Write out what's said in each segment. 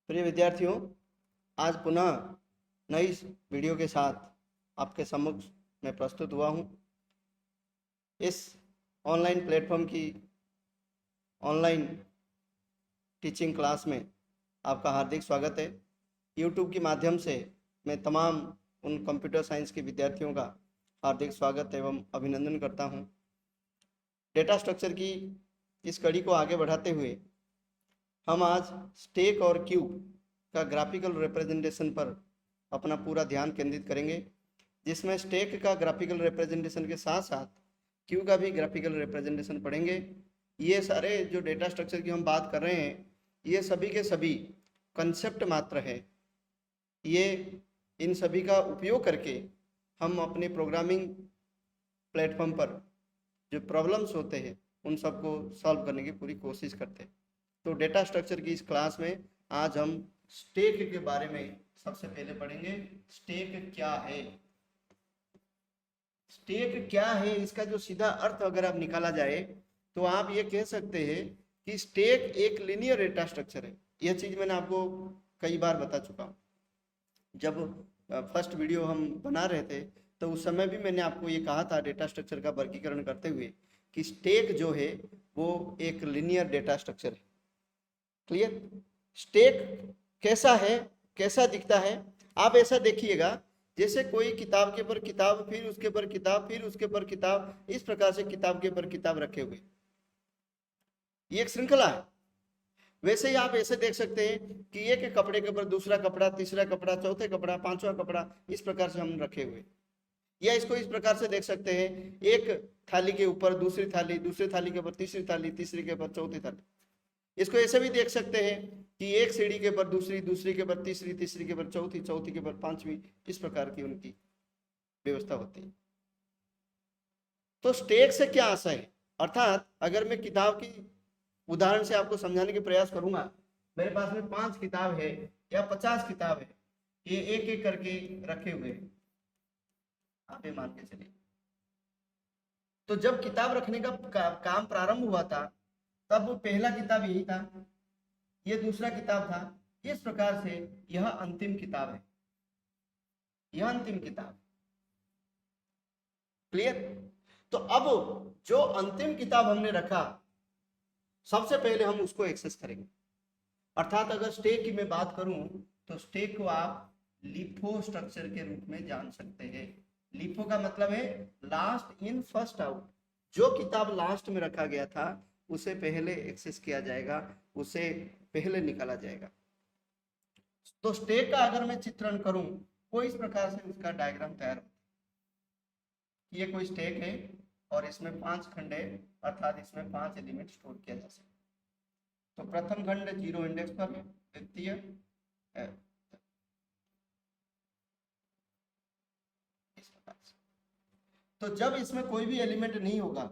प्रिय विद्यार्थियों, आज पुनः नई वीडियो के साथ आपके सम्मुख में प्रस्तुत हुआ हूँ। इस ऑनलाइन प्लेटफॉर्म की ऑनलाइन टीचिंग क्लास में आपका हार्दिक स्वागत है। यूट्यूब के माध्यम से मैं तमाम उन कंप्यूटर साइंस के विद्यार्थियों का हार्दिक स्वागत एवं अभिनंदन करता हूँ। डेटा स्ट्रक्चर की इस कड़ी को आगे बढ़ाते हुए हम आज स्टैक और क्यू का ग्राफिकल रिप्रेजेंटेशन पर अपना पूरा ध्यान केंद्रित करेंगे, जिसमें स्टैक का ग्राफिकल रिप्रेजेंटेशन के साथ साथ क्यू का भी ग्राफिकल रिप्रेजेंटेशन पढ़ेंगे। ये सारे जो डेटा स्ट्रक्चर की हम बात कर रहे हैं, ये सभी के सभी कंसेप्ट मात्र है। ये इन सभी का उपयोग करके हम अपने प्रोग्रामिंग प्लेटफॉर्म पर जो प्रॉब्लम्स होते हैं उन सबको सॉल्व करने की पूरी कोशिश करते हैं। तो डेटा स्ट्रक्चर की इस क्लास में आज हम स्टैक के बारे में सबसे पहले पढ़ेंगे। स्टैक क्या है? स्टैक क्या है, इसका जो सीधा अर्थ अगर आप निकाला जाए तो आप ये कह सकते हैं कि स्टैक एक लीनियर डेटा स्ट्रक्चर है। यह चीज मैंने आपको कई बार बता चुका हूँ। जब फर्स्ट वीडियो हम बना रहे थे तो उस समय भी मैंने आपको ये कहा था डेटा स्ट्रक्चर का वर्गीकरण करते हुए कि स्टैक जो है वो एक लीनियर डेटा स्ट्रक्चर है। क्लियर? स्टैक कैसा है, कैसा दिखता है? आप ऐसा देखिएगा जैसे कोई किताब के ऊपर किताब, फिर उसके ऊपर किताब, फिर उसके ऊपर किताब, इस प्रकार से किताब के ऊपर किताब रखे हुए, ये एक श्रृंखला है। वैसे ही आप ऐसे देख सकते हैं कि एक कपड़े के ऊपर दूसरा कपड़ा, तीसरा कपड़ा, चौथे कपड़ा, पांचवा कपड़ा, इस प्रकार से हम रखे हुए। या इसको इस प्रकार से देख सकते हैं, एक थाली के ऊपर दूसरी थाली, दूसरी थाली के ऊपर तीसरी थाली, तीसरी के ऊपर चौथी थाली। इसको ऐसे भी देख सकते हैं कि एक सीढ़ी के ऊपर दूसरी, दूसरी के ऊपर तीसरी, तीसरी के ऊपर चौथी, चौथी के ऊपर पांचवी, इस प्रकार की उनकी व्यवस्था होती है। तो स्टैक से क्या आशा है? अर्थात अगर मैं किताब की उदाहरण से आपको समझाने के प्रयास करूंगा, मेरे पास में 5 किताब है या 50 किताब है, ये एक एक करके रखे हुए हैं, आप ये मान के चलिए। तो जब किताब रखने का काम प्रारंभ हुआ था तब पहला किताब यही था, ये दूसरा किताब था, इस प्रकार से यह अंतिम किताब है, यह अंतिम किताब। क्लियर? तो अब जो अंतिम किताब हमने रखा, सबसे पहले हम उसको एक्सेस करेंगे। अर्थात अगर स्टैक की मैं बात करूं तो स्टैक को आप लिफो स्ट्रक्चर के रूप में जान सकते हैं। लिफो का मतलब है लास्ट इन फर्स्ट आउट। जो किताब लास्ट में रखा गया था उसे पहले एक्सेस किया जाएगा, उसे पहले निकाला जाएगा। तो स्टैक का अगर मैं चित्रण करूं, कोई इस प्रकार से उसका डायग्राम तैयार होता है। ये कोई स्टैक है और इसमें 5 खंड है, अर्थात इसमें 5 एलिमेंट स्टोर किया जा सकता है। तो प्रथम खंड 0 इंडेक्स पर है, द्वितीय है, इस प्रकार से। तो जब इसमें कोई भी एलिमेंट नहीं होगा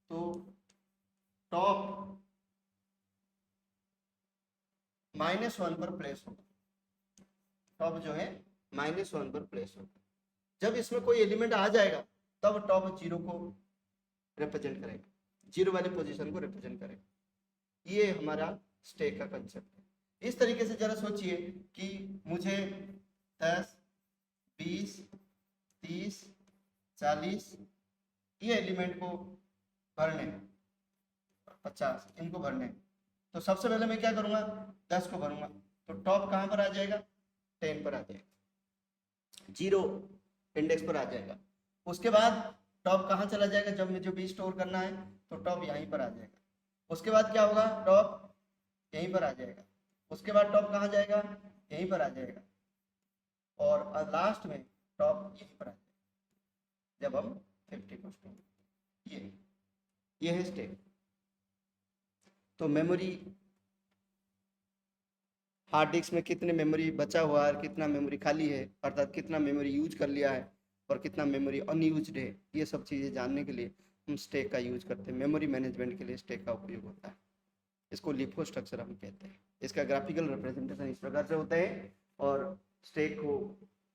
तो टॉप -1 पर प्लेस होगा। टॉप जो है -1 पर प्लेस होगा। जब इसमें कोई एलिमेंट आ जाएगा तब टॉप 0 को रिप्रेजेंट करेगा, 0 वाली पोजीशन को रिप्रेजेंट करेगा। ये हमारा स्टैक का कंसेप्ट है। इस तरीके से जरा सोचिए कि मुझे 10, 20, 30, 40 ये एलिमेंट को भरने हैं, 50 इनको भरने हैं। तो सबसे पहले मैं क्या करूंगा, 10 को भरूंगा। तो टॉप कहां पर आ जाएगा? 10 पर आ जाएगा, 0 इंडेक्स पर आ जाएगा। उसके बाद टॉप कहां चला जाएगा? जब मुझे भी स्टोर करना है तो टॉप यहीं पर आ जाएगा। उसके बाद क्या होगा? टॉप यहीं पर आ जाएगा। उसके बाद टॉप कहां जाएगा? यहीं पर आ जाएगा। और लास्ट में टॉप यहीं पर आ जाएगा जब हम 50 को स्टोर। ये है स्टैक। तो मेमोरी, हार्ड डिस्क में कितने मेमोरी बचा हुआ है, कितना मेमोरी खाली है, अर्थात कितना मेमोरी यूज कर लिया है और कितना मेमोरी अनयूज्ड है, ये सब चीज़ें जानने के लिए हम स्टैक का यूज करते हैं। मेमोरी मैनेजमेंट के लिए स्टैक का उपयोग होता है। इसको लिफो स्ट्रक्चर हम कहते हैं। इसका ग्राफिकल रिप्रेजेंटेशन इस प्रकार से होता है। और स्टैक को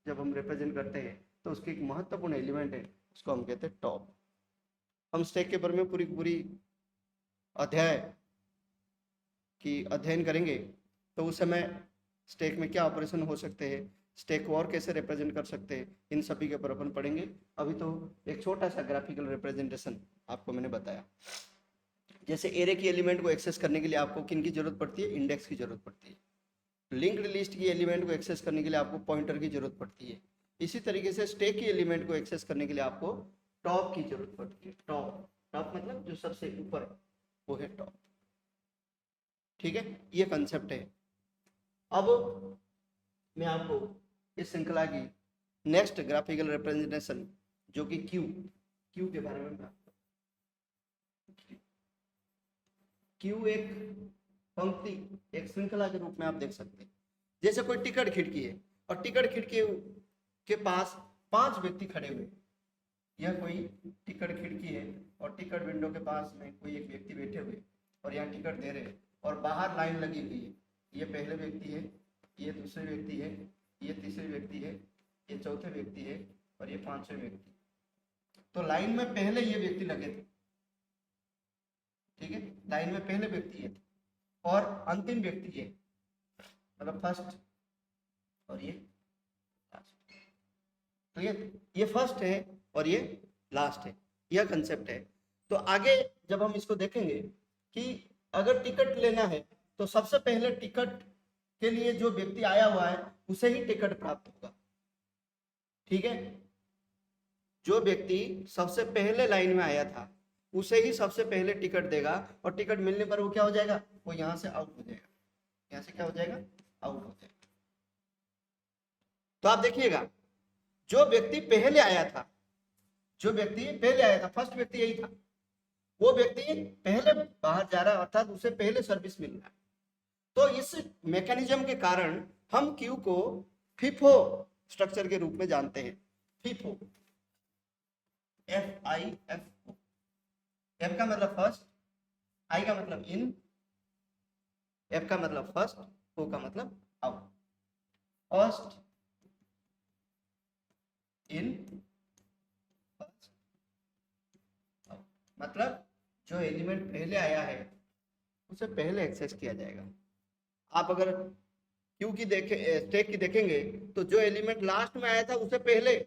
जब हम रिप्रेजेंट करते हैं तो उसकी एक महत्वपूर्ण एलिमेंट है, उसको हम कहते हैं टॉप। हम स्टैक के बारे में पूरी अध्याय की अध्ययन करेंगे तो उस समय स्टैक में क्या ऑपरेशन हो सकते हैं, स्टैक को और कैसे रिप्रेजेंट कर सकते हैं, इन सभी के ऊपर अपन पढ़ेंगे। अभी तो एक छोटा सा ग्राफिकल रिप्रेजेंटेशन आपको मैंने बताया। जैसे एरे की एलिमेंट को एक्सेस करने के लिए आपको किन की जरूरत पड़ती है, इंडेक्स की जरूरत पड़ती है। लिंक्ड लिस्ट की एलिमेंट को एक्सेस करने के लिए आपको पॉइंटर की जरूरत पड़ती है। इसी तरीके से स्टैक की एलिमेंट को एक्सेस करने के लिए आपको टॉप की जरूरत पड़ती है। टॉप, टॉप मतलब जो सबसे ऊपर है वो है टॉप। ठीक है, ये कंसेप्ट है। अब मैं आपको इस श्रृंखला की नेक्स्ट ग्राफिकल रिप्रेजेंटेशन जो कि क्यू के बारे में बात। क्यू एक पंक्ति, एक श्रृंखला के रूप में आप देख सकते हैं। जैसे कोई टिकट खिड़की है और टिकट खिड़की के पास 5 व्यक्ति खड़े हुए। यह कोई टिकट खिड़की है और टिकट विंडो के पास में कोई एक व्यक्ति बैठे हुए और यहाँ टिकट दे रहे हैं और बाहर लाइन लगी हुई है। ये पहले व्यक्ति है, ये दूसरे व्यक्ति है, ये तीसरे व्यक्ति है, ये चौथे व्यक्ति है और ये पांचवें व्यक्ति। तो लाइन में पहले ये व्यक्ति लगे थे। ठीक है, लाइन में पहले व्यक्ति ये थे और अंतिम व्यक्ति ये, मतलब फर्स्ट और ये लास्ट। क्लियर, ये फर्स्ट है और ये लास्ट है, यह कंसेप्ट है। तो आगे जब हम इसको देखेंगे कि अगर टिकट लेना है तो सबसे पहले टिकट के लिए जो व्यक्ति आया हुआ है उसे ही टिकट प्राप्त होगा। ठीक है, जो व्यक्ति सबसे पहले लाइन में आया था उसे ही सबसे पहले टिकट देगा और टिकट मिलने पर वो क्या हो जाएगा, वो यहां से आउट हो जाएगा। यहां से क्या हो जाएगा, आउट हो जाएगा। तो आप देखिएगा, जो व्यक्ति पहले आया था, जो व्यक्ति पहले आया था, फर्स्ट व्यक्ति यही था, वो व्यक्ति पहले बाहर जा रहा है, अर्थात उसे पहले सर्विस मिल रहा है। तो इस मैकेनिज्म के कारण हम क्यू को फीफो स्ट्रक्चर के रूप में जानते हैं। FIFO, FIFO। एफ का मतलब फर्स्ट, आई का मतलब इन, एफ का मतलब फर्स्ट, ओ का मतलब out. First in, first out, मतलब जो एलिमेंट पहले आया है उसे पहले एक्सेस किया जाएगा। आप अगर क्यू की स्टैक की देखेंगे तो जो एलिमेंट लास्ट में आया था उसे पहले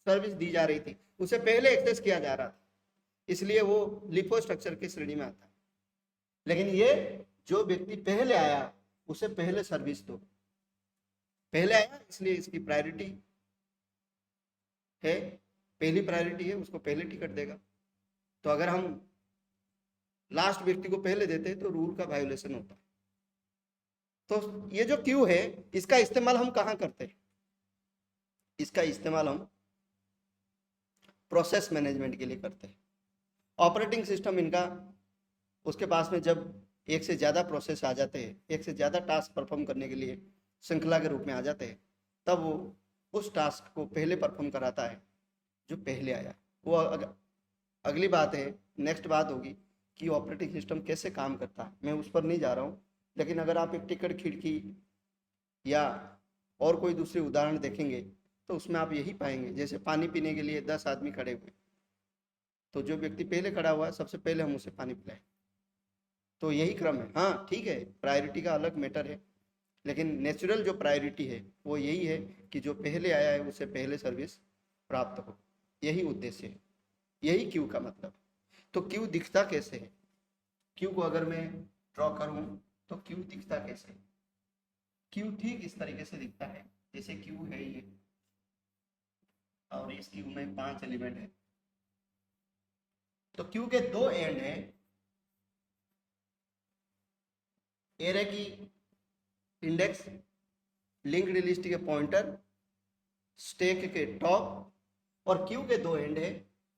सर्विस दी जा रही थी, उसे पहले एक्सेस किया जा रहा था, इसलिए वो लिफो स्ट्रक्चर की श्रेणी में आता है। लेकिन ये जो व्यक्ति पहले आया उसे पहले सर्विस दो, पहले आया इसलिए इसकी प्रायोरिटी है, पहली प्रायोरिटी है, उसको पहले टिकट देगा। तो अगर हम लास्ट व्यक्ति को पहले देते हैं तो रूल का वायोलेशन होता है। तो ये जो क्यू है इसका इस्तेमाल हम कहाँ करते हैं, इसका इस्तेमाल हम प्रोसेस मैनेजमेंट के लिए करते हैं। ऑपरेटिंग सिस्टम इनका, उसके पास में जब एक से ज़्यादा प्रोसेस आ जाते हैं, एक से ज़्यादा टास्क परफॉर्म करने के लिए श्रृंखला के रूप में आ जाते हैं, तब वो उस टास्क को पहले परफॉर्म कराता है जो पहले आया। वो अगली बात है, नेक्स्ट बात होगी कि ऑपरेटिंग सिस्टम कैसे काम करता है, मैं उस पर नहीं जा रहा हूँ। लेकिन अगर आप एक टिकट खिड़की या और कोई दूसरे उदाहरण देखेंगे तो उसमें आप यही पाएंगे, जैसे पानी पीने के लिए 10 आदमी खड़े हुए, तो जो व्यक्ति पहले खड़ा हुआ है सबसे पहले हम उसे पानी पिलाएं। तो यही क्रम है। हाँ ठीक है, प्रायोरिटी का अलग मैटर है, लेकिन नेचुरल जो प्रायोरिटी है वो यही है कि जो पहले आया है उसे पहले सर्विस प्राप्त हो, यही उद्देश्य है, यही क्यू का मतलब। तो क्यू दिखता कैसे है, क्यू को अगर मैं ड्रॉ करूं तो क्यू दिखता कैसे है? क्यू ठीक इस तरीके से दिखता है, जैसे क्यू है ये और इस क्यू में 5 एलिमेंट है। तो क्यू के 2 एंड है, एरे की इंडेक्स, लिंक्ड लिस्ट के पॉइंटर, स्टैक के टॉप, और क्यू के 2 एंड है,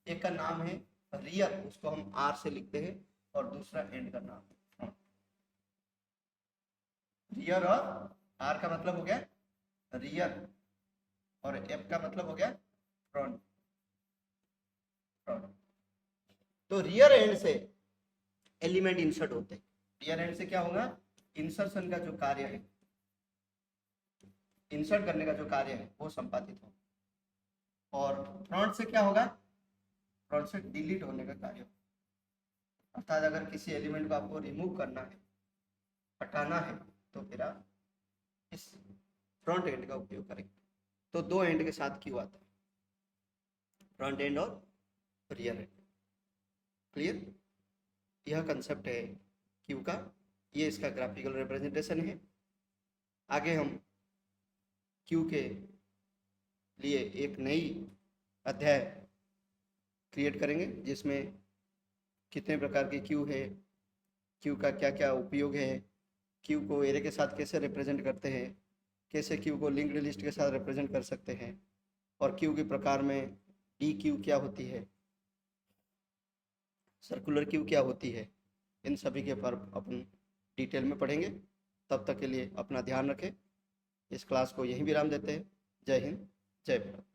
एक का नाम है रियर, उसको हम आर से लिखते हैं, और दूसरा एंड का नाम है फ्रंट। रियर और आर का मतलब हो गया रियर और एफ का मतलब हो गया फ्रंट। फ्रंट। तो रियर एंड से एलिमेंट इंसर्ट होते हैं। रियर एंड से क्या होगा, इंसर्शन का जो कार्य है, इंसर्ट करने का जो कार्य है वो संपादित होगा। और फ्रंट से क्या होगा, फ्रंट से डिलीट होने का कार्य होगा। अर्थात अगर किसी एलिमेंट को आपको रिमूव करना है, हटाना है, तो फिर आप इस फ्रंट एंड का उपयोग करेंगे। तो दो एंड के साथ क्यू आता है, फ्रंट एंड और रियर एंड। क्लियर? यह कंसेप्ट है क्यू का, ये इसका ग्राफिकल रिप्रेजेंटेशन है। आगे हम क्यू के लिए एक नई अध्याय क्रिएट करेंगे जिसमें कितने प्रकार के क्यू है, क्यू का क्या क्या उपयोग है, क्यू को एरे के साथ कैसे रिप्रेजेंट करते हैं, कैसे क्यू को लिंक्ड लिस्ट के साथ रिप्रेजेंट कर सकते हैं, और क्यू के प्रकार में डी क्यू क्या होती है, सर्कुलर क्यू क्या होती है, इन सभी के पर अपन डिटेल में पढ़ेंगे। तब तक के लिए अपना ध्यान रखें। इस क्लास को यहीं विराम देते हैं। जय हिंद, जय भारत।